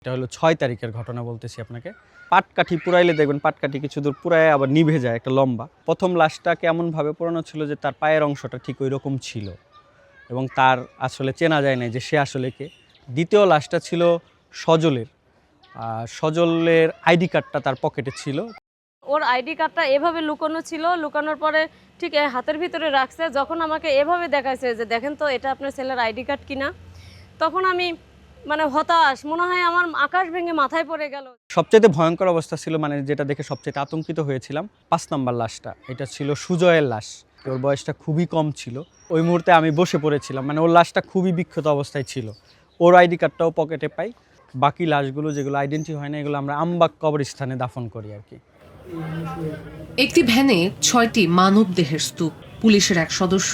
এটা হলো 6 তারিখের ঘটনা বলতেছি আপনাকে। পাটকাঠি পুড়াইলে দেখবেন পাটকাঠি কিছু দূর পুড়ায় আবার নিভে যায় একটা লম্বা। প্রথম লাশটা কেমনভাবে পোড়ানো ছিল যে তার পায়ের অংশটা ঠিক ওইরকম ছিল এবং তার আসলে চেনা যায় না যে সে আসলে কে। দ্বিতীয় লাশটা ছিল সজলের। সজলের আইডি কার্ডটা তার পকেটে ছিল। ওর আইডি কার্ডটা এভাবে লুকানো ছিল, লুকানোর পরে ঠিক হাতের ভিতরে রাখছে। যখন আমাকে এভাবে দেখাইছে যে দেখেন তো এটা আপনার ছেলের আইডি কার্ড কিনা, তখন আমি হতাশ, মনে হয় আমার আকাশ ভেঙে মাথায় পড়ে গেল। সবচেয়ে ভয়ঙ্কর অবস্থা ছিল যেটা দেখে সবচেয়ে আতঙ্কিত হয়েছিলাম 5 নাম্বার লাশটা। এটা ছিল সুজয়ের লাশ। ওর বয়সটা খুবই কম ছিল। ওই মুহূর্তে আমি বসে পড়েছিলাম, ওর লাশটা খুবই বিক্ষত অবস্থায় ছিল। ওর আইডি কার্ডটাও পকেটে পাই। বাকি লাশগুলো যেগুলো আইডেন্টি হয় না এগুলো আমরা আমবাগ কবরস্থানে দাফন করি আর কি। একটি ভ্যানে 6টি মানবদেহের স্তূপ। পুলিশের এক সদস্য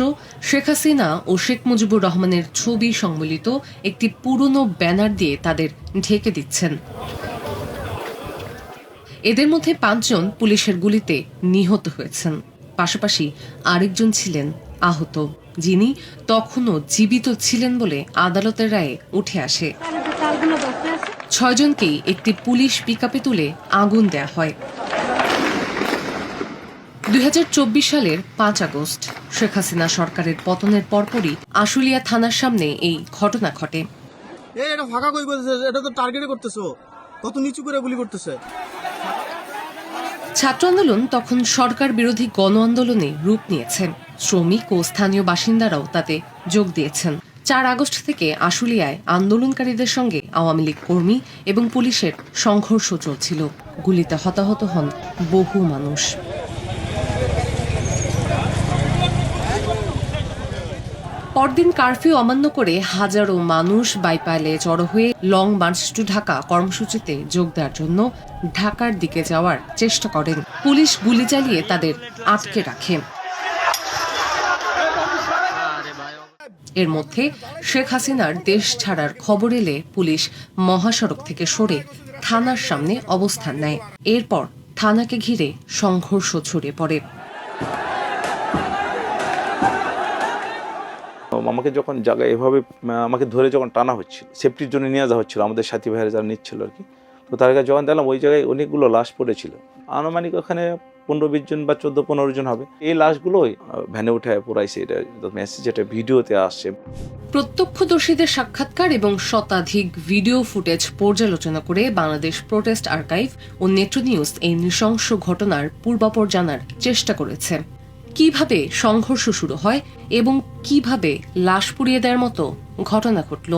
শেখ হাসিনা ও শেখ মুজিবুর রহমানের ছবি সংবলিত একটি পুরনো ব্যানার দিয়ে তাদের ঢেকে দিচ্ছেন। এদের মধ্যে 5 জন পুলিশের গুলিতে নিহত হয়েছেন। পাশাপাশি আরেকজন ছিলেন আহত, যিনি তখনও জীবিত ছিলেন বলে আদালতের রায়ে উঠে আসে। 6 জনকেই একটি পুলিশ পিকআপে তুলে আগুন দেয়া হয়। 2024 সালের 5 আগস্ট শেখ হাসিনা সরকারের পতনের পরপরই আশুলিয়া থানার সামনে এই ঘটনা ঘটে। এটা ফাঁকা কই বলতেছে, এটা তো টার্গেটে করতেছো, কত নিচু করে গুলি করতেছে। ছাত্র আন্দোলন তখন সরকার বিরোধী গণ আন্দোলনে রূপ নিয়েছে। শ্রমিক ও স্থানীয় বাসিন্দারাও তাতে যোগ দিয়েছেন। 4 আগস্ট থেকে আশুলিয়ায় আন্দোলনকারীদের সঙ্গে আওয়ামী লীগ কর্মী এবং পুলিশের সংঘর্ষ চলছিল। গুলিতে হতাহত হন বহু মানুষ। পরদিন কারফিউ অমান্য করে হাজারো মানুষ বাইপাইলে জড়ো হয়ে লং মার্চ টু ঢাকা কর্মসূচিতে যোগ দেওয়ার জন্য ঢাকার দিকে যাওয়ার চেষ্টা করেন। পুলিশ গুলি চালিয়ে তাদের আটকে রাখে। এর মধ্যে শেখ হাসিনার দেশ ছাড়ার খবর এলে পুলিশ মহাসড়ক থেকে সরে থানার সামনে অবস্থান নেয়। এরপর থানাকে ঘিরে সংঘর্ষ ছড়িয়ে পড়ে। আমাকে যখন জায়গায় এভাবে আমাকে ধরে যখন টানা হচ্ছিল, সেফটির জন্য নিয়ে যাওয়া হচ্ছিল আমাদের সাথী ভাইয়েরা যারা নিচ্ছিল আর কি, তো তার কাছে যখন দেখলাম ওই জায়গায় অনেকগুলো লাশ পড়েছিল। আনুমানিক ওখানে 15-20 জন বা 14-15 জন হবে। এই লাশগুলোই ভ্যানে উঠে পোড়াইছে। এটা মেসেজ, এটা ভিডিওতে আসছে। প্রত্যক্ষদর্শীদের সাক্ষাৎকার এবং শতাধিক ভিডিও ফুটেজ পর্যালোচনা করে বাংলাদেশ প্রোটেস্ট আর্কাইভ ও নেত্র নিউজ এই নৃশংস ঘটনার পূর্বাপর জানার চেষ্টা করেছে। কিভাবে সংঘর্ষ শুরু হয় এবং কিভাবে লাশ পুড়িয়ে দেওয়ার মতো ঘটনা ঘটল।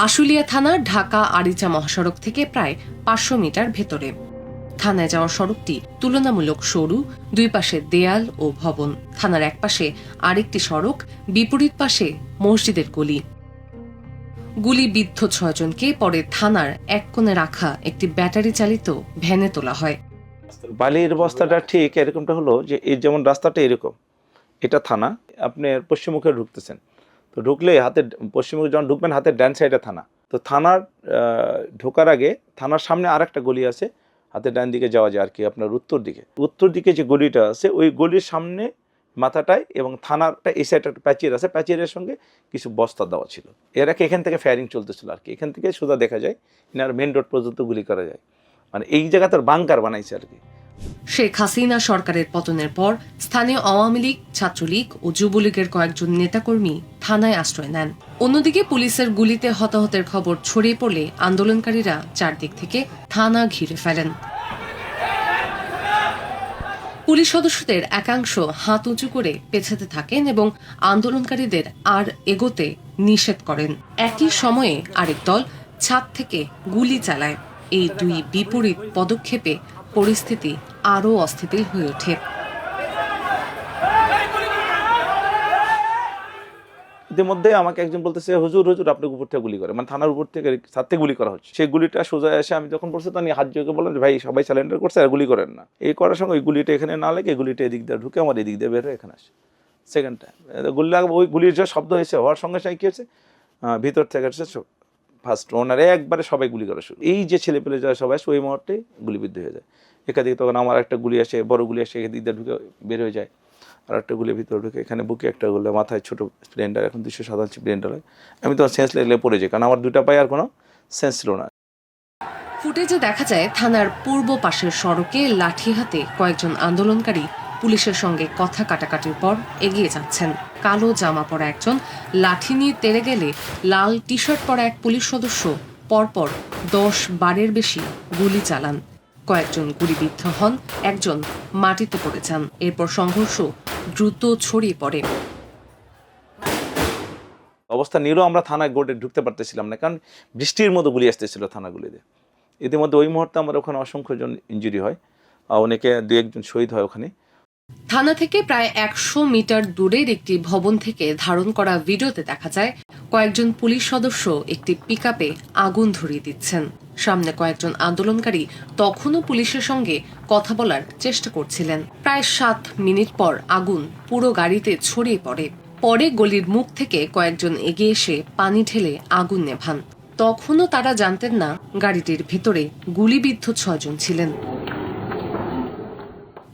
আশুলিয়া থানার ঢাকা আরিচা মহাসড়ক থেকে প্রায় 500 মিটার ভেতরে। থানায় যাওয়ার সড়কটি তুলনামূলক সরু, দুই পাশে দেয়াল ও ভবন। থানার এক পাশে আরেকটি সড়ক, বিপরীত পাশে মসজিদের গলি। গুলিবিদ্ধ 6 জনকে পরে থানার এক কোণে রাখা একটি ব্যাটারি চালিত ভ্যানে তোলা হয়। বালির বস্তাটা ঠিক এরকমটা হলো যে এই যেমন রাস্তাটা এরকম, এটা থানা, আপনি পশ্চিমমুখে ঢুকতেছেন, তো ঢুকলে হাতের পশ্চিমমুখে যখন ঢুকবেন হাতের ডান সাইডে থানা। তো থানার ঢোকার আগে থানার সামনে আর একটা গলি আছে, হাতের ডান দিকে যাওয়া যায় আর কি, আপনার উত্তর দিকে যে গলিটা আছে ওই গলির সামনে মাথাটায় এবং থানারটা এই সাইডে একটা প্যাচির আছে, প্যাচিরের সঙ্গে কিছু বস্তা দেওয়া ছিল। এর আগে এখান থেকে ফায়ারিং চলতেছিল আর কি, এখান থেকে সোজা দেখা যায় এনার মেন রোড পর্যন্ত গুলি করা যায়, এই জায়গাটার বাংকার বানাইছে আর কি। শেখ হাসিনা সরকারের পতনের পর স্থানীয় আওয়ামী লীগ, ছাত্রলীগ ও যুবলীগের কয়েকজন নেতাকর্মী থানায় আশ্রয় নেন। অন্যদিকে পুলিশের গুলিতে হতাহতের খবর ছড়িয়ে পড়লে আন্দোলনকারীরা চারদিক থেকে থানা ঘিরে ফেলেন। পুলিশ সদস্যদের একাংশ হাত উঁচু করে পেছাতে থাকেন এবং আন্দোলনকারীদের আর এগোতে নিষেধ করেন। একই সময়ে আরেক দল ছাদ থেকে গুলি চালায়। এই দুই বিপরীত পদক্ষেপে পরিস্থিতি আরও অস্থিতিল হয়ে ওঠে। ইতিমধ্যে আমাকে একজন বলতেছে, হুজুর আপনার উপর থেকে গুলি করে, থানার উপর থেকে ছাদ থেকে গুলি করা হচ্ছে। সেই গুলিটা সোজা এসে আমি যখন পড়ছি তখন হাত জোকে বললাম যে ভাই সবাই সারেন্ডার করছে আর গুলি করেন না। এই করার সঙ্গে ওই গুলিটা এখানে না লেগে গুলিটা এদিক দিয়ে ঢুকে আমার এদিক দিয়ে বের হয়ে এখানে আসে। সেকেন্ড টাইম গুলি লাগবে, ওই গুলির যে শব্দ হয়েছে হওয়ার সঙ্গে সঙ্গে কী হয়েছে, ভিতর থেকে ফার্স্ট ওনারে একবারে সবাই গুলি করা শুরু। এই যে ছেলেপেলে যারা সবাই আসে ওই মুহূর্তে গুলিবিদ্ধ হয়ে যায়। একাধিক, তখন আমার একটা গুলি আসে, বড় গুলি আসে, এদিক দিয়ে ঢুকে বের হয়ে যায়, আর একটা গুলি ভিতরে ঢুকে এখানে বুকে একটা গুলি, মাথায় ছোট স্প্লেন্ডার, এখন 257 স্প্লেন্ডার হয়। আমি তো সেন্স লেগে পড়ে যাই, কারণ আমার দুটা পায়ে আর কোনো সেন্স ছিল না। ফুটেজে দেখা যায় থানার পূর্ব পাশের সড়কে লাঠি হাতে কয়েকজন আন্দোলনকারী পুলিশের সঙ্গে কথা কাটাকাটির পর এগিয়ে যাচ্ছেন। কালো জামা পরা একজন লাঠি নিয়ে তেড়ে গেলে লাল টি শার্ট পরা এক পুলিশ সদস্য পরপর 10-12 বেশি গুলি চালান। কয়েকজন গুলিবিদ্ধ হন, একজন মাটিতে পড়ে যান। এরপর সংঘর্ষ দ্রুত ছড়িয়ে পড়ে। অবস্থা নিয়েও আমরা থানায় গোটে ঢুকতে পারতেছিলাম না, কারণ বৃষ্টির মতো গুলি আসতেছিল থানাগুলিতে। ইতিমধ্যে ওই মুহূর্তে আমার ওখানে অসংখ্য জন ইনজুরি হয়, অনেকে 2-1 জন শহীদ হয় ওখানে। থানা থেকে প্রায় 100 মিটার দূরের একটি ভবন থেকে ধারণ করা ভিডিওতে দেখা যায় কয়েকজন পুলিশ সদস্য একটি পিকআপে আগুন ধরিয়ে দিচ্ছেন। সামনে কয়েকজন আন্দোলনকারী তখনও পুলিশের সঙ্গে কথা বলার চেষ্টা করছিলেন। প্রায় 7 মিনিট পর আগুন পুরো গাড়িতে ছড়িয়ে পড়ে। পরে গলির মুখ থেকে কয়েকজন এগিয়ে এসে পানি ঢেলে আগুন নেভান। তখনও তারা জানতেন না গাড়িটির ভেতরে গুলিবিদ্ধ 6 জন ছিলেন।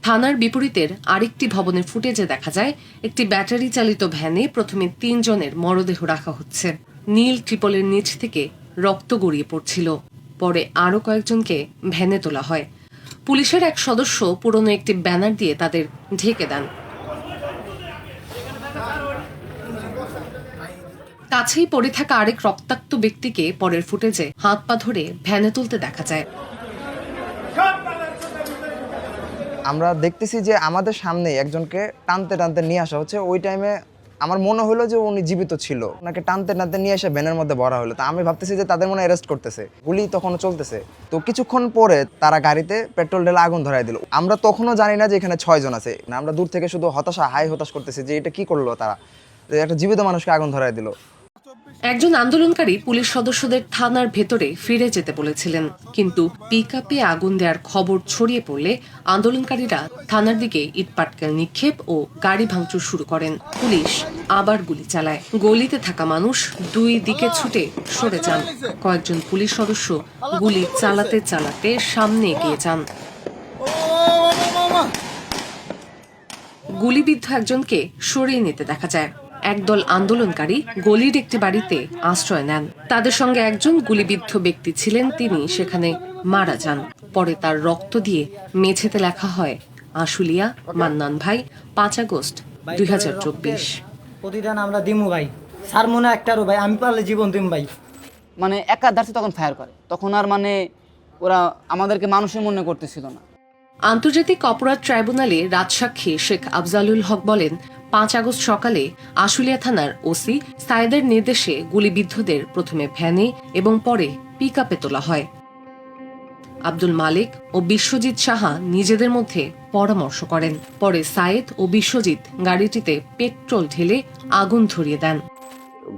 থানার বিপরীতের আরেকটি ভবনের ফুটেজে দেখা যায় একটি ব্যাটারি চালিত ভ্যানে প্রথমে 3 জনের মরদেহ রাখা হচ্ছে। নীল ট্রিপলের নিচ থেকে রক্ত গড়িয়ে পড়ছিল। পরে আরও কয়েকজনকে ভ্যানে তোলা হয়। পুলিশের এক সদস্য পুরনো একটি ব্যানার দিয়ে তাদের ঢেকে দেন। কাছেই পড়ে থাকা আরেক রক্তাক্ত ব্যক্তিকে পরের ফুটেজে হাত পা ধরে ভ্যানে তুলতে দেখা যায়। আমরা দেখতেছি যে আমাদের সামনে একজনকে টানতে টানতে নিয়ে আসা হচ্ছে। ওই টাইমে আমার মনে হলো যে উনি জীবিত ছিল, ওনাকে টানতে টানতে নিয়ে এসে ভ্যানের মধ্যে ভরা হলো। তো আমি ভাবতেছি যে তাদের মনে অ্যারেস্ট করতেছে, গুলি তখনও চলতেছে। তো কিছুক্ষণ পরে তারা গাড়িতে পেট্রোল ঢেলে আগুন ধরাই দিল। আমরা তখনও জানি না যে এখানে 6 জন আছে। আমরা দূর থেকে শুধু হতাশ করতেছি যে এটা কি করলো তারা, একটা জীবিত মানুষকে আগুন ধরাই দিল। একজন আন্দোলনকারী পুলিশ সদস্যদের থানার ভেতরে ফিরে যেতে বলেছিলেন, কিন্তু পিকআপে আগুন দেওয়ার খবর ছড়িয়ে পড়লে আন্দোলনকারীরা থানার দিকে ইটপাটকেল নিক্ষেপ ও গাড়ি ভাঙচুর শুরু করেন। পুলিশ আবার গুলি চালায়। গলিতে থাকা মানুষ 2 দিকে ছুটে সরে যান। কয়েকজন পুলিশ সদস্য গুলি চালাতে চালাতে সামনে এগিয়ে যান। গুলিবিদ্ধ একজনকে সরিয়ে নিতে দেখা যায়। একদল আন্দোলনকারী গলির একটি বাড়িতে আশ্রয় নেন। তাদের সঙ্গে একজন গুলিবিদ্ধ ব্যক্তি ছিলেন, তিনি সেখানে মারা যান। পরে তার রক্ত দিয়ে মেঝেতে লেখা হয় আশুলিয়া, মান্নান ভাই, 5 আগস্ট 2024। প্রতিদান আমরা দিমু ভাই, স্যার মনে একটারও ভাই, আমি পারলে জীবন দিম ভাই। মানে একাধারে তখন ফায়ার করে, তখন আর মানে ওরা আমাদেরকে মানুষের মনে করতেছিল না। আন্তর্জাতিক অপরাধ ট্রাইব্যুনালে রাজসাক্ষী শেখ আফজালুল হক বলেন, 5 আগস্ট সকালে আশুলিয়া থানার ওসি সায়েদের নির্দেশে গুলিবিদ্ধদের প্রথমে ভ্যানে এবং পরে পিকআপে তোলা হয়। আব্দুল মালিক ও বিশ্বজিৎ সাহা নিজেদের মধ্যে পরামর্শ করেন। পরে সায়েদ ও বিশ্বজিৎ গাড়িটিতে পেট্রোল ঢেলে আগুন ধরিয়ে দেন।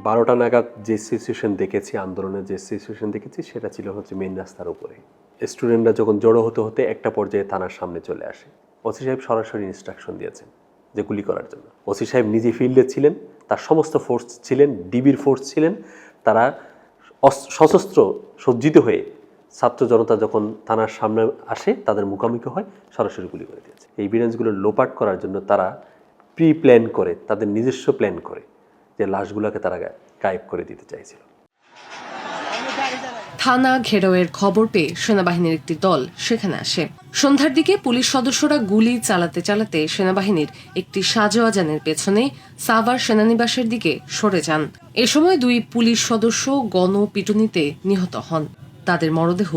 12টা নাগাদ যে সিচুয়েশন দেখেছি, আন্দোলনের যে সিচুয়েশন দেখেছি, সেটা ছিল হচ্ছে মেইন রাস্তার উপরে। স্টুডেন্টরা যখন জড়ো হতে হতে একটা পর্যায়ে থানার সামনে চলে আসে, ওসি সাহেব সরাসরি ইনস্ট্রাকশন দিয়েছেন যে গুলি করার জন্য। ওসি সাহেব নিজে ফিল্ডে ছিলেন, তার সমস্ত ফোর্স ছিলেন, ডিবির ফোর্স ছিলেন। তারা সশস্ত্র সজ্জিত হয়ে ছাত্র জনতা যখন থানার সামনে আসে, তাদের মুখোমুখি হয়, সরাসরি গুলি করে দিয়েছে। এই এভিডেন্সগুলো লোপাট করার জন্য তারা প্রি প্ল্যান করে, তাদের নিজস্ব প্ল্যান করে যে লাশগুলোকে তারা গায়েব করে দিতে চাইছিল। থানা ঘেরাওয়ের খবর পেয়ে সেনাবাহিনীর একটি দল সেখানে আসে। সন্ধ্যার দিকে পুলিশ সদস্যরা গুলি চালাতে চালাতে সেনাবাহিনীর একটি সাজোয়াজানের পেছনে সাভার সেনানিবাসের দিকে সরে যান। এ সময় 2 পুলিশ সদস্য গণপিটুনিতে নিহত হন। তাদের মরদেহ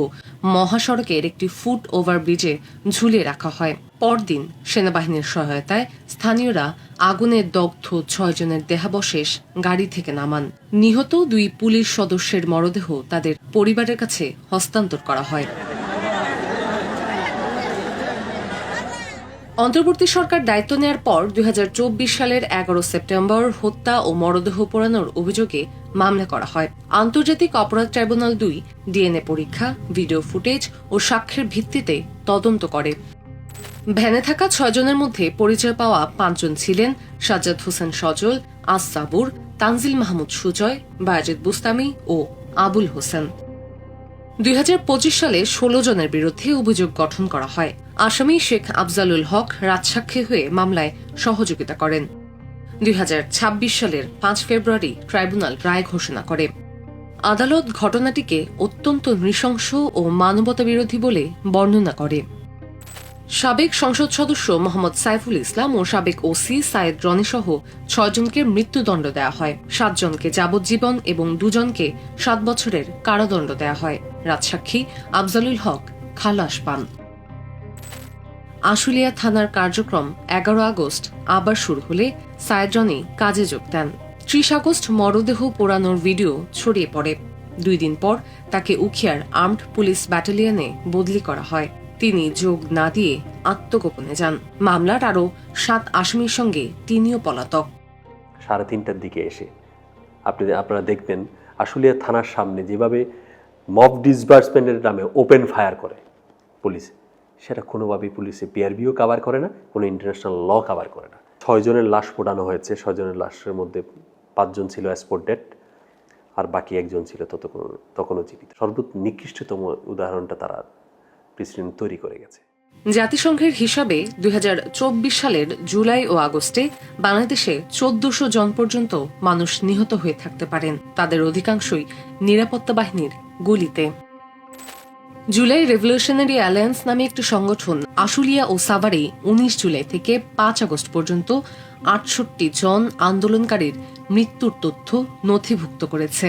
মহাসড়কের একটি ফুট ওভার ব্রিজে ঝুলিয়ে রাখা হয়। পরদিন সেনাবাহিনীর সহায়তায় স্থানীয়রা আগুনে দগ্ধ 6 জনের দেহাবশেষ গাড়ি থেকে নামান। নিহত 2 পুলিশ সদস্যের মরদেহ তাদের পরিবারের কাছে হস্তান্তর করা হয়। অন্তর্বর্তী সরকার দায়িত্ব নেয়ার পর 2024 সালের 11 সেপ্টেম্বর হত্যা ও মরদেহ পোড়ানোর অভিযোগে মামলা করা হয়। আন্তর্জাতিক অপরাধ ট্রাইব্যুনাল 2 ডিএনএ পরীক্ষা, ভিডিও ফুটেজ ও সাক্ষ্যের ভিত্তিতে তদন্ত করে। ভ্যানে থাকা 6 জনের মধ্যে পরিচয় পাওয়া 5 জন ছিলেন সাজ্জাদ হোসেন সজল, আস-সাবুর, তানজিল মাহমুদ সুজয়, বায়েজিদ বুস্তামি ও আবুল হোসেন। 2025 সালে 16 জনের বিরুদ্ধে অভিযোগ গঠন করা হয়। আসামি শেখ আফজালুল হক রাজসাক্ষী হয়ে মামলায় সহযোগিতা করেন। 2026 সালের 5 ফেব্রুয়ারি ট্রাইব্যুনাল রায় ঘোষণা করে। আদালত ঘটনাটিকে অত্যন্ত নৃশংস ও মানবতাবিরোধী বলে বর্ণনা করে। সাবেক সংসদ সদস্য মোহাম্মদ সাইফুল ইসলাম ও সাবেক ওসি সাইদ রনি সহ 6 জনকে মৃত্যুদণ্ড দেওয়া হয়, 7 জনকে যাবজ্জীবন এবং 2 জনকে 7 বছরের কারাদণ্ড দেওয়া হয়। রাজসাক্ষী আফজালুল হক খালাস পান। আশুলিয়া থানার কার্যক্রম 11 আগস্ট আবার শুরু হলে সাইদ রনি কাজে যোগ দেন। 30 আগস্ট মরদেহ পোড়ানোর ভিডিও ছড়িয়ে পড়ে। 2 দিন পর তাকে উখিয়ার আর্মড পুলিশ ব্যাটালিয়নে বদলি করা হয়। তিনি যোগ না দিয়ে আত্মগোপনে যান। মামলার আরও 7 আসামির সঙ্গে তিনিও পলাতক। 3:30টার দিকে এসে আপনারা দেখবেন আশুলিয়া থানার সামনে যেভাবে মব ডিসবার্সমেন্টের নামে ওপেন ফায়ার করে পুলিশ, সেটা কোনোভাবেই পুলিশে পিআরবিও কাভার করে না, কোনো ইন্টারন্যাশনাল ল কাভার করে না। 6 জনের লাশ পোড়ানো হয়েছে। 6 জনের লাশের মধ্যে 5 জন ছিল স্পট ডেড, আর বাকি 1 জন ছিল তখনও জীবিত। সর্বনিকৃষ্টতম উদাহরণটা তারা প্রেসিডেন্ট তৈরি করে গেছে। জাতিসংঘের হিসাবে 2024 সালের জুলাই ও আগস্টে বাংলাদেশে 1400 জন পর্যন্ত মানুষ নিহত হয়ে থাকতে পারেন, তাদের অধিকাংশই নিরাপত্তা বাহিনীর গুলিতে। জুলাই রেভলিউশনারি অ্যালায়েন্স নামে একটি সংগঠন আশুলিয়া ও সাভারে 19 জুলাই থেকে 5 আগস্ট পর্যন্ত 68 জন আন্দোলনকারীর মৃত্যুর তথ্য নথিভুক্ত করেছে।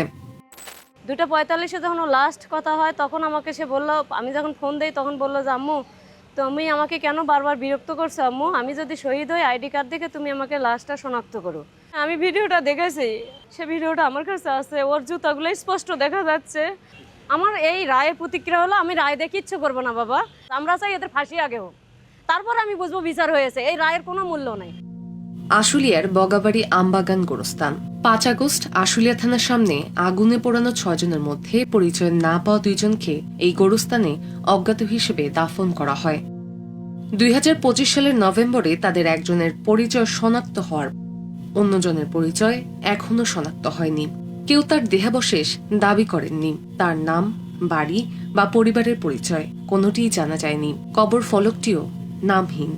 2:45 যখন লাস্ট কথা হয় তখন আমাকে সে বলল, আমি যখন ফোন দেই তখন বললো যে আম্মু তুমি আমাকে কেন বারবার বিরক্ত করছো আম্মু, আমি যদি শহীদ হই আইডি কার্ড দেখে তুমি আমাকে লাশটা শনাক্ত করো। আমি ভিডিওটা দেখেছি, সে ভিডিওটা আমার কাছে আছে, ওর জুতাগুলো স্পষ্ট দেখা যাচ্ছে। আমার এই রায়ের প্রতিক্রিয়া হলো আমি রায় দেখে ইচ্ছে করবো না বাবা, আমরা চাই এদের ফাঁসি আগে হোক, তারপর আমি বুঝবো বিচার হয়েছে। এই রায়ের কোনো মূল্য নাই। আশুলিয়ার বগাবাড়ি আমবাগান গোরস্থান। 5 আগস্ট আশুলিয়া থানার সামনে আগুনে পোড়ানো 6 জনের মধ্যে পরিচয় না পাওয়া 2 জনকে এই গোরস্থানে অজ্ঞাত হিসেবে দাফন করা হয়। 2025 সালের নভেম্বরে তাদের একজনের পরিচয় শনাক্ত হওয়ার, অন্যজনের পরিচয় এখনো শনাক্ত হয়নি। কেউ তার দেহাবশেষ দাবি করেননি। তার নাম, বাড়ি বা পরিবারের পরিচয় কোনোটিই জানা যায়নি। কবর ফলকটিও নামহীন।